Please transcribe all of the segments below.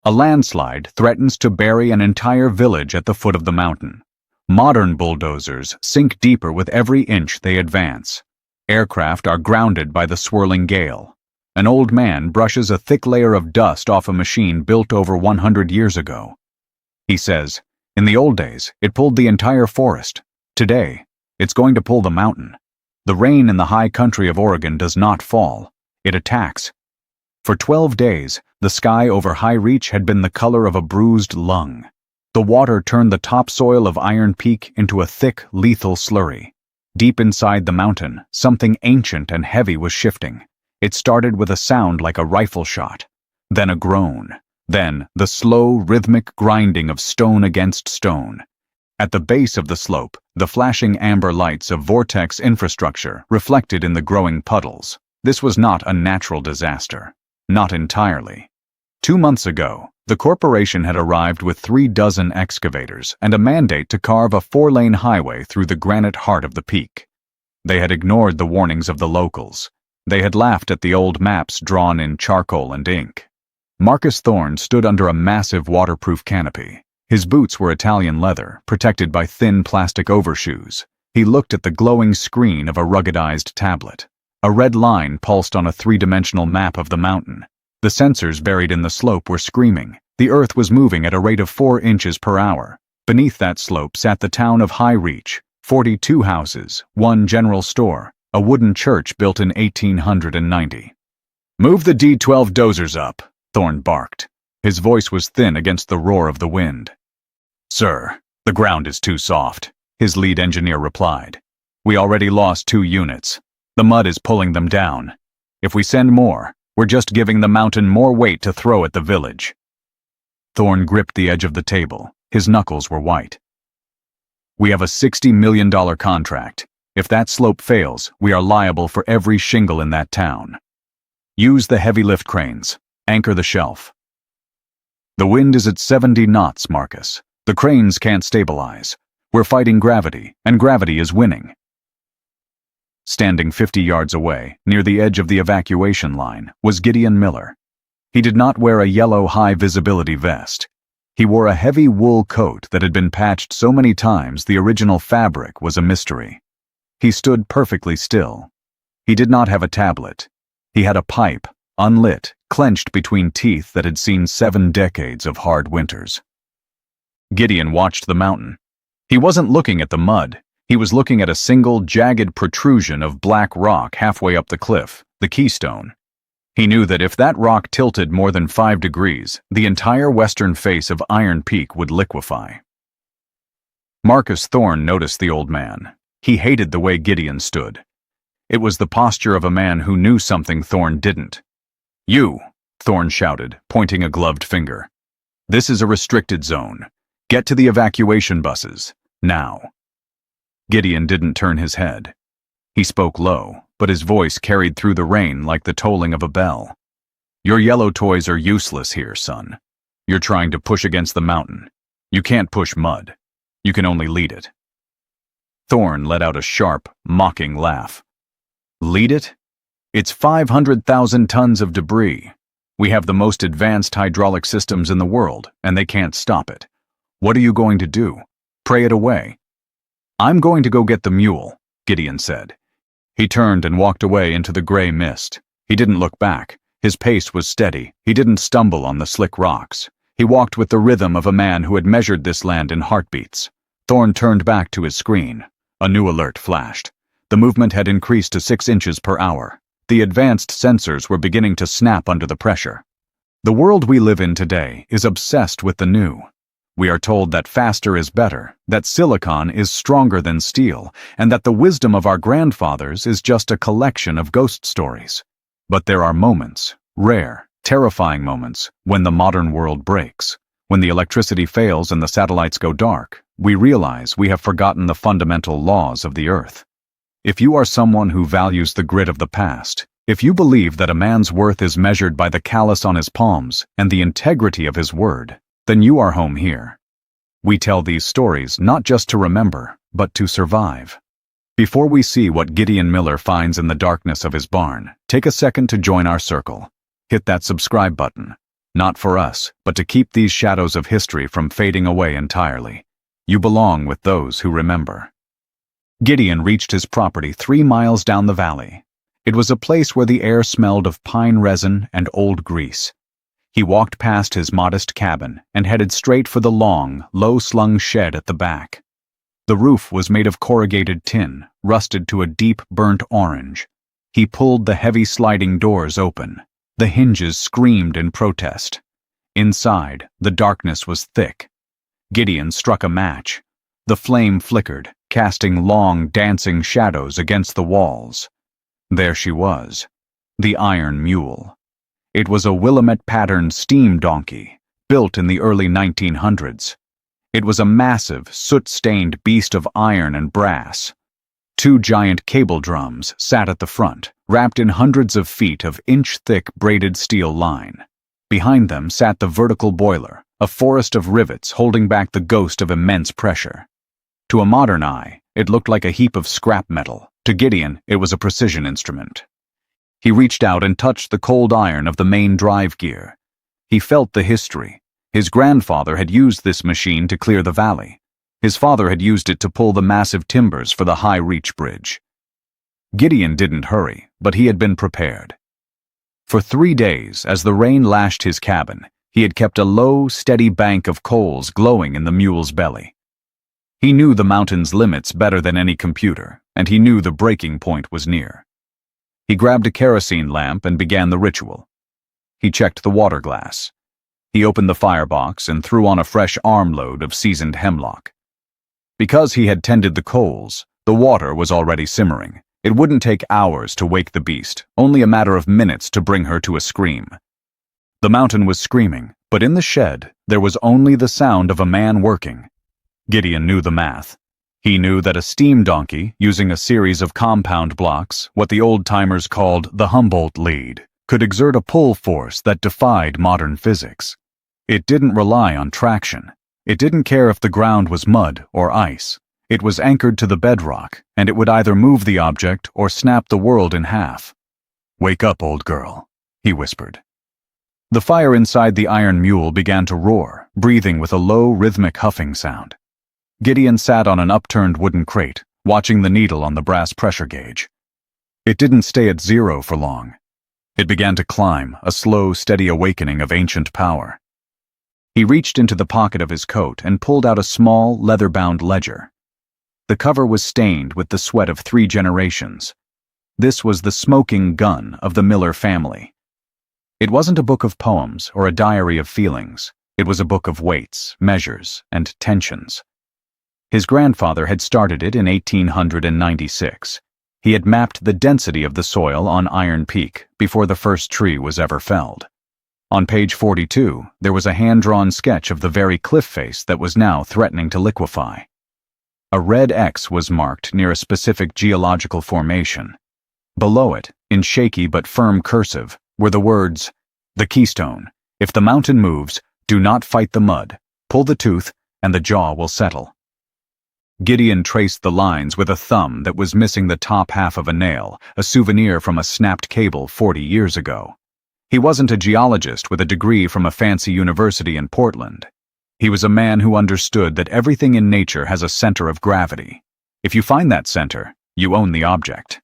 A landslide threatens to bury an entire village at the foot of the mountain. Modern bulldozers sink deeper with every inch they advance. Aircraft are grounded by the swirling gale. An old man brushes a thick layer of dust off a machine built over 100 years ago. He says, "In the old days, it pulled the entire forest. Today, it's going to pull the mountain. The rain in the high country of Oregon does not fall. It attacks." For 12 days, the sky over High Reach had been the color of a bruised lung. The water turned the topsoil of Iron Peak into a thick, lethal slurry. Deep inside the mountain, something ancient and heavy was shifting. It started with a sound like a rifle shot, then a groan, then the slow, rhythmic grinding of stone against stone. At the base of the slope, the flashing amber lights of vortex infrastructure reflected in the growing puddles. This was not a natural disaster. Not entirely. 2 months ago, the corporation had arrived with 3 dozen excavators and a mandate to carve a 4-lane highway through the granite heart of the peak. They had ignored the warnings of the locals. They had laughed at the old maps drawn in charcoal and ink. Marcus Thorne stood under a massive waterproof canopy. His boots were Italian leather, protected by thin plastic overshoes. He looked at the glowing screen of a ruggedized tablet. A red line pulsed on a 3-dimensional map of the mountain. The sensors buried in the slope were screaming. The earth was moving at a rate of 4 inches per hour. Beneath that slope sat the town of High Reach, 42 houses, 1 general store, a wooden church built in 1890. "Move the D-12 dozers up," Thorne barked. His voice was thin against the roar of the wind. "Sir, the ground is too soft," his lead engineer replied. "We already lost 2 units. The mud is pulling them down. If we send more, we're just giving the mountain more weight to throw at the village." Thorne gripped the edge of the table. His knuckles were white. "We have a $60 million contract. If that slope fails, we are liable for every shingle in that town. Use the heavy lift cranes. Anchor the shelf." "The wind is at 70 knots, Marcus. The cranes can't stabilize. We're fighting gravity, and gravity is winning." Standing 50 yards away, near the edge of the evacuation line, was Gideon Miller. He did not wear a yellow high-visibility vest. He wore a heavy wool coat that had been patched so many times the original fabric was a mystery. He stood perfectly still. He did not have a tablet. He had a pipe, unlit, clenched between teeth that had seen 7 decades of hard winters. Gideon watched the mountain. He wasn't looking at the mud. He was looking at a single, jagged protrusion of black rock halfway up the cliff, the Keystone. He knew that if that rock tilted more than 5 degrees, the entire western face of Iron Peak would liquefy. Marcus Thorne noticed the old man. He hated the way Gideon stood. It was the posture of a man who knew something Thorne didn't. "You," Thorne shouted, pointing a gloved finger. "This is a restricted zone. Get to the evacuation buses, now." Gideon didn't turn his head. He spoke low, but his voice carried through the rain like the tolling of a bell. "Your yellow toys are useless here, son. You're trying to push against the mountain. You can't push mud. You can only lead it." Thorne let out a sharp, mocking laugh. "Lead it? It's 500,000 tons of debris. We have the most advanced hydraulic systems in the world, and they can't stop it. What are you going to do? Pray it away?" "I'm going to go get the mule," Gideon said. He turned and walked away into the gray mist. He didn't look back. His pace was steady. He didn't stumble on the slick rocks. He walked with the rhythm of a man who had measured this land in heartbeats. Thorne turned back to his screen. A new alert flashed. The movement had increased to 6 inches per hour. The advanced sensors were beginning to snap under the pressure. The world we live in today is obsessed with the new. We are told that faster is better, that silicon is stronger than steel, and that the wisdom of our grandfathers is just a collection of ghost stories. But there are moments, rare, terrifying moments, when the modern world breaks. When the electricity fails and the satellites go dark, we realize we have forgotten the fundamental laws of the earth. If you are someone who values the grit of the past, if you believe that a man's worth is measured by the callus on his palms and the integrity of his word, then you are home here. We tell these stories not just to remember, but to survive. Before we see what Gideon Miller finds in the darkness of his barn, take a second to join our circle. Hit that subscribe button. Not for us, but to keep these shadows of history from fading away entirely. You belong with those who remember. Gideon reached his property 3 miles down the valley. It was a place where the air smelled of pine resin and old grease. He walked past his modest cabin and headed straight for the long, low-slung shed at the back. The roof was made of corrugated tin, rusted to a deep burnt orange. He pulled the heavy sliding doors open. The hinges screamed in protest. Inside, the darkness was thick. Gideon struck a match. The flame flickered, casting long, dancing shadows against the walls. There she was, the Iron Mule. It was a Willamette-patterned steam donkey, built in the early 1900s. It was a massive, soot-stained beast of iron and brass. 2 giant cable drums sat at the front, wrapped in hundreds of feet of inch-thick braided steel line. Behind them sat the vertical boiler, a forest of rivets holding back the ghost of immense pressure. To a modern eye, it looked like a heap of scrap metal. To Gideon, it was a precision instrument. He reached out and touched the cold iron of the main drive gear. He felt the history. His grandfather had used this machine to clear the valley. His father had used it to pull the massive timbers for the High Reach Bridge. Gideon didn't hurry, but he had been prepared. For 3 days, as the rain lashed his cabin, he had kept a low, steady bank of coals glowing in the mule's belly. He knew the mountain's limits better than any computer, and he knew the breaking point was near. He grabbed a kerosene lamp and began the ritual. He checked the water glass. He opened the firebox and threw on a fresh armload of seasoned hemlock. Because he had tended the coals, the water was already simmering. It wouldn't take hours to wake the beast, only a matter of minutes to bring her to a scream. The mountain was screaming, but in the shed, there was only the sound of a man working. Gideon knew the math. He knew that a steam donkey, using a series of compound blocks, what the old-timers called the Humboldt lead, could exert a pull force that defied modern physics. It didn't rely on traction. It didn't care if the ground was mud or ice. It was anchored to the bedrock, and it would either move the object or snap the world in half. "Wake up, old girl," he whispered. The fire inside the Iron Mule began to roar, breathing with a low, rhythmic huffing sound. Gideon sat on an upturned wooden crate, watching the needle on the brass pressure gauge. It didn't stay at 0 for long. It began to climb, a slow, steady awakening of ancient power. He reached into the pocket of his coat and pulled out a small, leather-bound ledger. The cover was stained with the sweat of 3 generations. This was the smoking gun of the Miller family. It wasn't a book of poems or a diary of feelings. It was a book of weights, measures, and tensions. His grandfather had started it in 1896. He had mapped the density of the soil on Iron Peak before the first tree was ever felled. On page 42, there was a hand-drawn sketch of the very cliff face that was now threatening to liquefy. A red X was marked near a specific geological formation. Below it, in shaky but firm cursive, were the words, "The Keystone. If the mountain moves, do not fight the mud. Pull the tooth, and the jaw will settle." Gideon traced the lines with a thumb that was missing the top half of a nail, a souvenir from a snapped cable 40 years ago. He wasn't a geologist with a degree from a fancy university in Portland. He was a man who understood that everything in nature has a center of gravity. If you find that center, you own the object.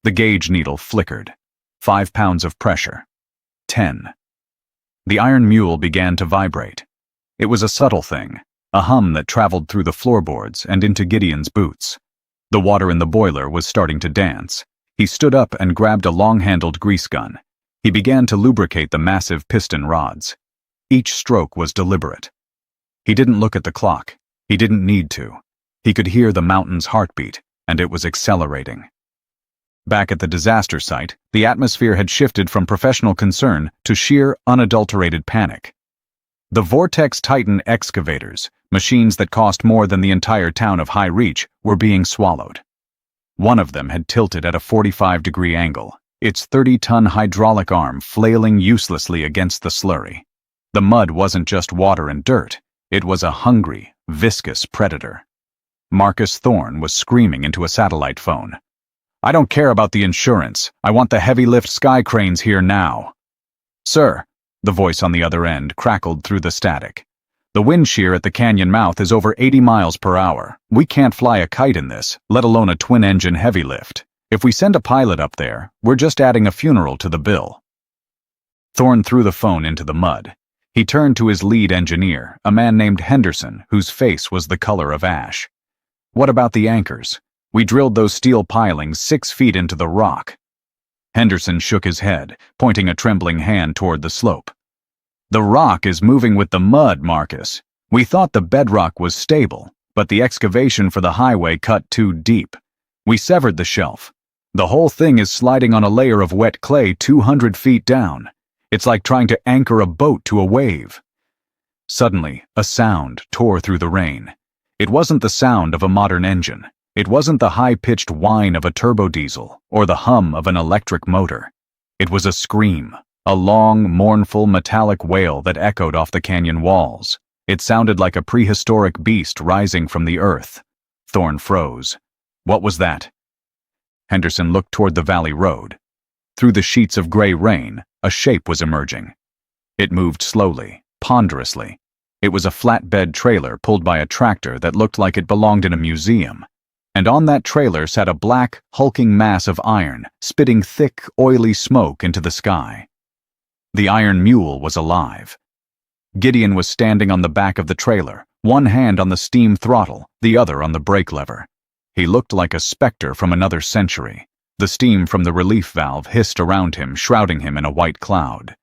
The gauge needle flickered. 5 pounds of pressure. 10. The Iron Mule began to vibrate. It was a subtle thing, a hum that traveled through the floorboards and into Gideon's boots. The water in the boiler was starting to dance. He stood up and grabbed a long-handled grease gun. He began to lubricate the massive piston rods. Each stroke was deliberate. He didn't look at the clock. He didn't need to. He could hear the mountain's heartbeat, and it was accelerating. Back at the disaster site, the atmosphere had shifted from professional concern to sheer, unadulterated panic. The Vortex Titan excavators, machines that cost more than the entire town of High Reach, were being swallowed. One of them had tilted at a 45-degree angle, its 30-ton hydraulic arm flailing uselessly against the slurry. The mud wasn't just water and dirt. It was a hungry, viscous predator. Marcus Thorne was screaming into a satellite phone. "I don't care about the insurance. I want the heavy-lift sky cranes here now." "Sir, The voice on the other end crackled through the static. "The wind shear at the canyon mouth is over 80 miles per hour. We can't fly a kite in this, let alone a twin-engine heavy lift. If we send a pilot up there, we're just adding a funeral to the bill." Thorne threw the phone into the mud. He turned to his lead engineer, a man named Henderson, whose face was the color of ash. "What about the anchors? We drilled those steel pilings 6 feet into the rock." Henderson shook his head, pointing a trembling hand toward the slope. "The rock is moving with the mud, Marcus. We thought the bedrock was stable, but the excavation for the highway cut too deep. We severed the shelf. The whole thing is sliding on a layer of wet clay 200 feet down. It's like trying to anchor a boat to a wave." Suddenly, a sound tore through the rain. It wasn't the sound of a modern engine. It wasn't the high-pitched whine of a turbodiesel or the hum of an electric motor. It was a scream, a long, mournful, metallic wail that echoed off the canyon walls. It sounded like a prehistoric beast rising from the earth. Thorne froze. What was that? Henderson looked toward the valley road. Through the sheets of gray rain, a shape was emerging. It moved slowly, ponderously. It was a flatbed trailer pulled by a tractor that looked like it belonged in a museum. And on that trailer sat a black, hulking mass of iron, spitting thick, oily smoke into the sky. The iron mule was alive. Gideon was standing on the back of the trailer, one hand on the steam throttle, the other on the brake lever. He looked like a specter from another century. The steam from the relief valve hissed around him, shrouding him in a white cloud.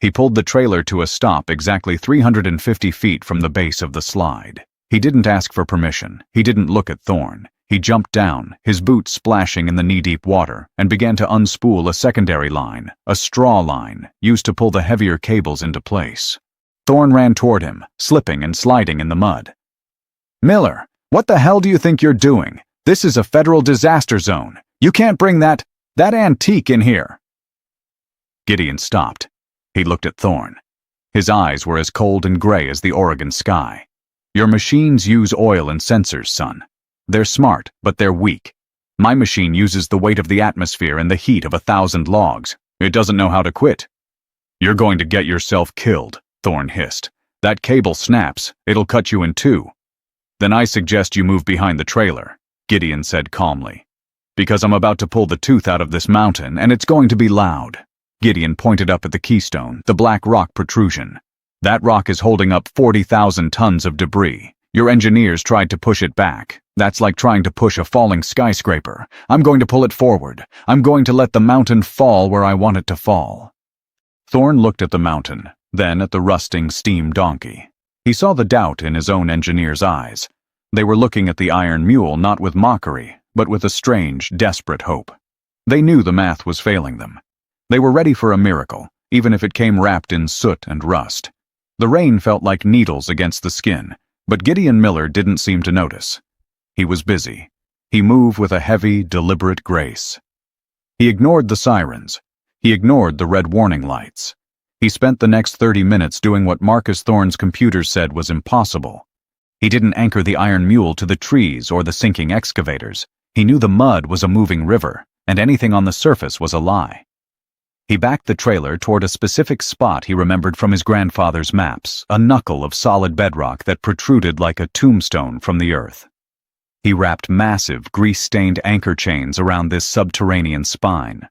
He pulled the trailer to a stop exactly 350 feet from the base of the slide. He didn't ask for permission. He didn't look at Thorne. He jumped down, his boots splashing in the knee-deep water, and began to unspool a secondary line, a straw line, used to pull the heavier cables into place. Thorne ran toward him, slipping and sliding in the mud. "Miller, what the hell do you think you're doing? This is a federal disaster zone. You can't bring that antique in here." Gideon stopped. He looked at Thorne. His eyes were as cold and gray as the Oregon sky. "Your machines use oil and sensors, son. They're smart, but they're weak. My machine uses the weight of the atmosphere and the heat of 1,000 logs. It doesn't know how to quit." "You're going to get yourself killed," Thorne hissed. "That cable snaps. It'll cut you in two." "Then I suggest you move behind the trailer," Gideon said calmly. "Because I'm about to pull the tooth out of this mountain, and it's going to be loud." Gideon pointed up at the Keystone, the black rock protrusion. "That rock is holding up 40,000 tons of debris. Your engineers tried to push it back. That's like trying to push a falling skyscraper. I'm going to pull it forward. I'm going to let the mountain fall where I want it to fall." Thorne looked at the mountain, then at the rusting steam donkey. He saw the doubt in his own engineer's eyes. They were looking at the iron mule not with mockery, but with a strange, desperate hope. They knew the math was failing them. They were ready for a miracle, even if it came wrapped in soot and rust. The rain felt like needles against the skin, but Gideon Miller didn't seem to notice. He was busy. He moved with a heavy, deliberate grace. He ignored the sirens. He ignored the red warning lights. He spent the next 30 minutes doing what Marcus Thorne's computer said was impossible. He didn't anchor the iron mule to the trees or the sinking excavators. He knew the mud was a moving river, and anything on the surface was a lie. He backed the trailer toward a specific spot he remembered from his grandfather's maps, a knuckle of solid bedrock that protruded like a tombstone from the earth. He wrapped massive, grease-stained anchor chains around this subterranean spine.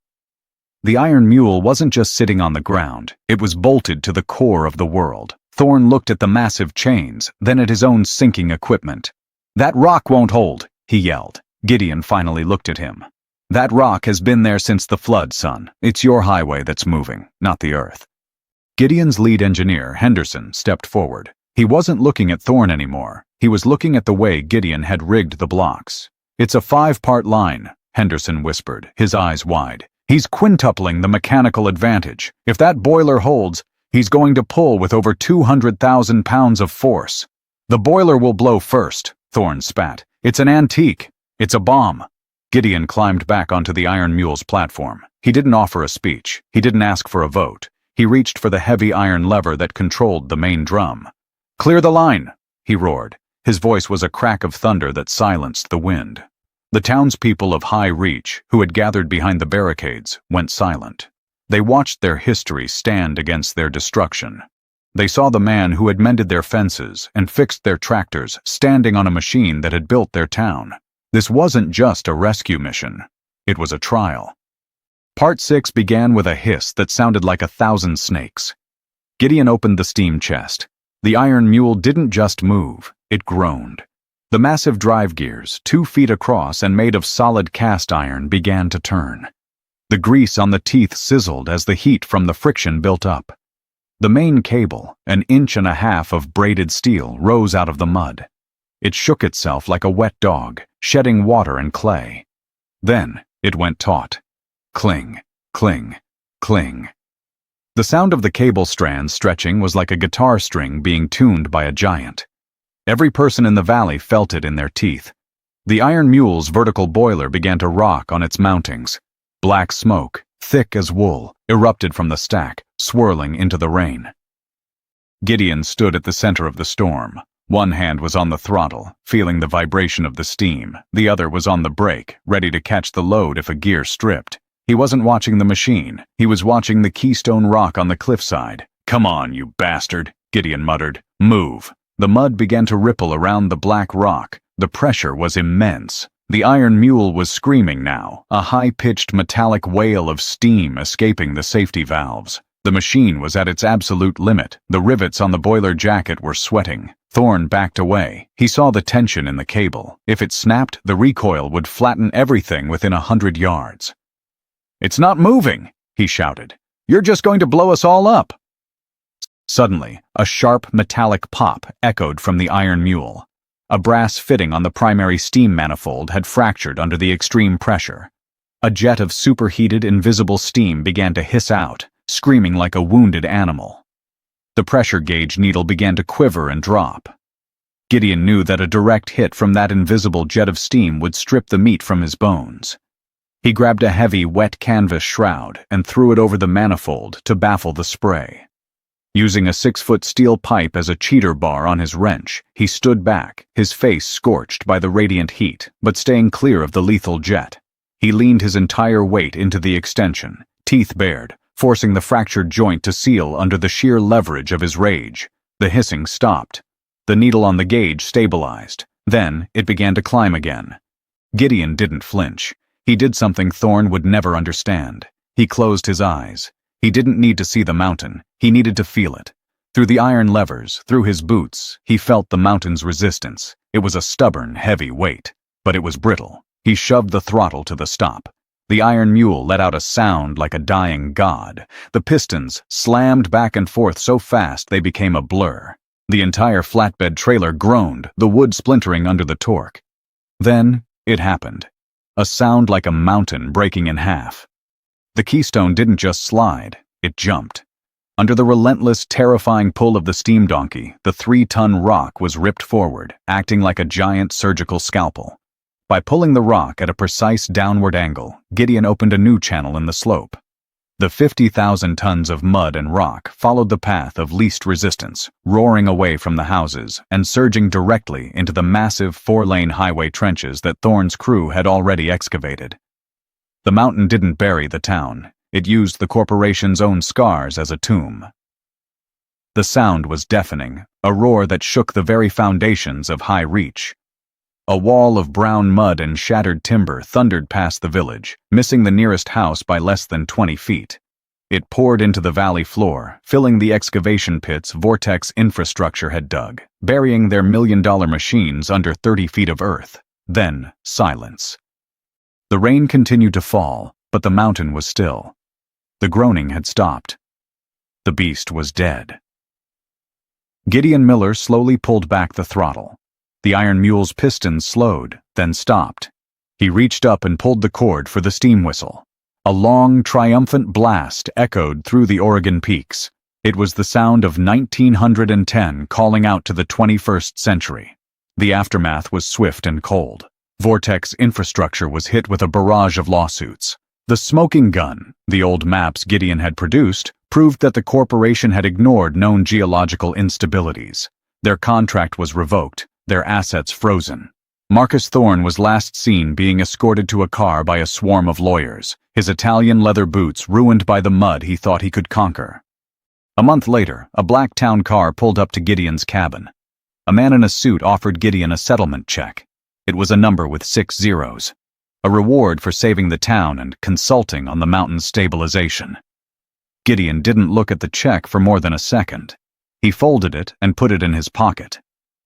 The iron mule wasn't just sitting on the ground, it was bolted to the core of the world. Thorne looked at the massive chains, then at his own sinking equipment. "That rock won't hold," he yelled. Gideon finally looked at him. "That rock has been there since the flood, son. It's your highway that's moving, not the earth." Gideon's lead engineer, Henderson, stepped forward. He wasn't looking at Thorne anymore. He was looking at the way Gideon had rigged the blocks. "It's a 5-part line," Henderson whispered, his eyes wide. "He's quintupling the mechanical advantage. If that boiler holds, he's going to pull with over 200,000 pounds of force. The boiler will blow first," Thorne spat. "It's an antique. It's a bomb." Gideon climbed back onto the iron mule's platform. He didn't offer a speech. He didn't ask for a vote. He reached for the heavy iron lever that controlled the main drum. "Clear the line," he roared. His voice was a crack of thunder that silenced the wind. The townspeople of High Reach, who had gathered behind the barricades, went silent. They watched their history stand against their destruction. They saw the man who had mended their fences and fixed their tractors standing on a machine that had built their town. This wasn't just a rescue mission. It was a trial. Part 6 began with a hiss that sounded like 1,000 snakes. Gideon opened the steam chest. The iron mule didn't just move, it groaned. The massive drive gears, 2 feet across and made of solid cast iron, began to turn. The grease on the teeth sizzled as the heat from the friction built up. The main cable, 1.5 inches of braided steel, rose out of the mud. It shook itself like a wet dog, shedding water and clay. Then it went taut. Cling, cling, cling. The sound of the cable strands stretching was like a guitar string being tuned by a giant. Every person in the valley felt it in their teeth. The iron mule's vertical boiler began to rock on its mountings. Black smoke, thick as wool, erupted from the stack, swirling into the rain. Gideon stood at the center of the storm. One hand was on the throttle, feeling the vibration of the steam. The other was on the brake, ready to catch the load if a gear stripped. He wasn't watching the machine. He was watching the Keystone rock on the cliffside. "Come on, you bastard," Gideon muttered. "Move." The mud began to ripple around the black rock. The pressure was immense. The iron mule was screaming now, a high-pitched metallic wail of steam escaping the safety valves. The machine was at its absolute limit. The rivets on the boiler jacket were sweating. Thorne backed away. He saw the tension in the cable. If it snapped, the recoil would flatten everything within 100 yards. "It's not moving," he shouted. "You're just going to blow us all up." Suddenly, a sharp metallic pop echoed from the iron mule. A brass fitting on the primary steam manifold had fractured under the extreme pressure. A jet of superheated, invisible steam began to hiss out, screaming like a wounded animal. The pressure gauge needle began to quiver and drop. Gideon knew that a direct hit from that invisible jet of steam would strip the meat from his bones. He grabbed a heavy, wet canvas shroud and threw it over the manifold to baffle the spray. Using a 6-foot steel pipe as a cheater bar on his wrench, he stood back, his face scorched by the radiant heat, but staying clear of the lethal jet. He leaned his entire weight into the extension, teeth bared, forcing the fractured joint to seal under the sheer leverage of his rage. The hissing stopped. The needle on the gauge stabilized. Then it began to climb again. Gideon didn't flinch. He did something Thorne would never understand. He closed his eyes. He didn't need to see the mountain. He needed to feel it. Through the iron levers, through his boots, he felt the mountain's resistance. It was a stubborn, heavy weight, but it was brittle. He shoved the throttle to the stop. The iron mule let out a sound like a dying god. The pistons slammed back and forth so fast they became a blur. The entire flatbed trailer groaned, the wood splintering under the torque. Then it happened. A sound like a mountain breaking in half. The Keystone didn't just slide, it jumped. Under the relentless, terrifying pull of the steam donkey, the 3-ton rock was ripped forward, acting like a giant surgical scalpel. By pulling the rock at a precise downward angle, Gideon opened a new channel in the slope. The 50,000 tons of mud and rock followed the path of least resistance, roaring away from the houses and surging directly into the massive 4-lane highway trenches that Thorne's crew had already excavated. The mountain didn't bury the town. It used the corporation's own scars as a tomb. The sound was deafening, a roar that shook the very foundations of High Reach. A wall of brown mud and shattered timber thundered past the village, missing the nearest house by less than 20 feet. It poured into the valley floor, filling the excavation pits Vortex infrastructure had dug, burying their million-dollar machines under 30 feet of earth. Then, silence. The rain continued to fall, but the mountain was still. The groaning had stopped. The beast was dead. Gideon Miller slowly pulled back the throttle. The iron mule's pistons slowed, then stopped. He reached up and pulled the cord for the steam whistle. A long, triumphant blast echoed through the Oregon peaks. It was the sound of 1910 calling out to the 21st century. The aftermath was swift and cold. Vortex infrastructure was hit with a barrage of lawsuits. The smoking gun, the old maps Gideon had produced, proved that the corporation had ignored known geological instabilities. Their contract was revoked, their assets frozen. Marcus Thorne was last seen being escorted to a car by a swarm of lawyers, his Italian leather boots ruined by the mud he thought he could conquer. A month later, a black town car pulled up to Gideon's cabin. A man in a suit offered Gideon a settlement check. It was a number with 6 zeros. A reward for saving the town and consulting on the mountain's stabilization. Gideon didn't look at the check for more than a second. He folded it and put it in his pocket.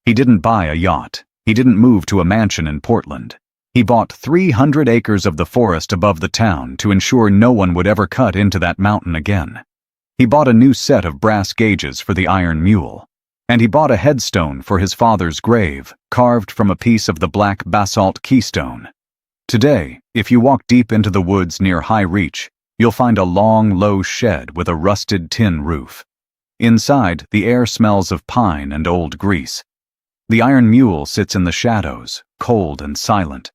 He didn't buy a yacht. He didn't move to a mansion in Portland. He bought 300 acres of the forest above the town to ensure no one would ever cut into that mountain again. He bought a new set of brass gauges for the iron mule. And he bought a headstone for his father's grave, carved from a piece of the black basalt keystone. Today, if you walk deep into the woods near High Reach, you'll find a long, low shed with a rusted tin roof. Inside, the air smells of pine and old grease. The iron mule sits in the shadows, cold and silent.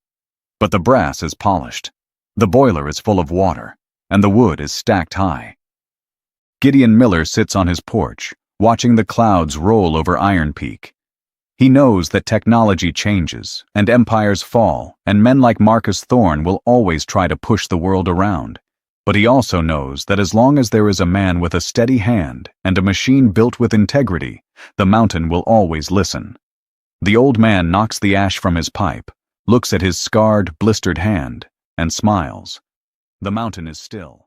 But the brass is polished. The boiler is full of water, and the wood is stacked high. Gideon Miller sits on his porch, watching the clouds roll over Iron Peak. He knows that technology changes, and empires fall, and men like Marcus Thorne will always try to push the world around. But he also knows that as long as there is a man with a steady hand and a machine built with integrity, the mountain will always listen. The old man knocks the ash from his pipe, looks at his scarred, blistered hand, and smiles. The mountain is still.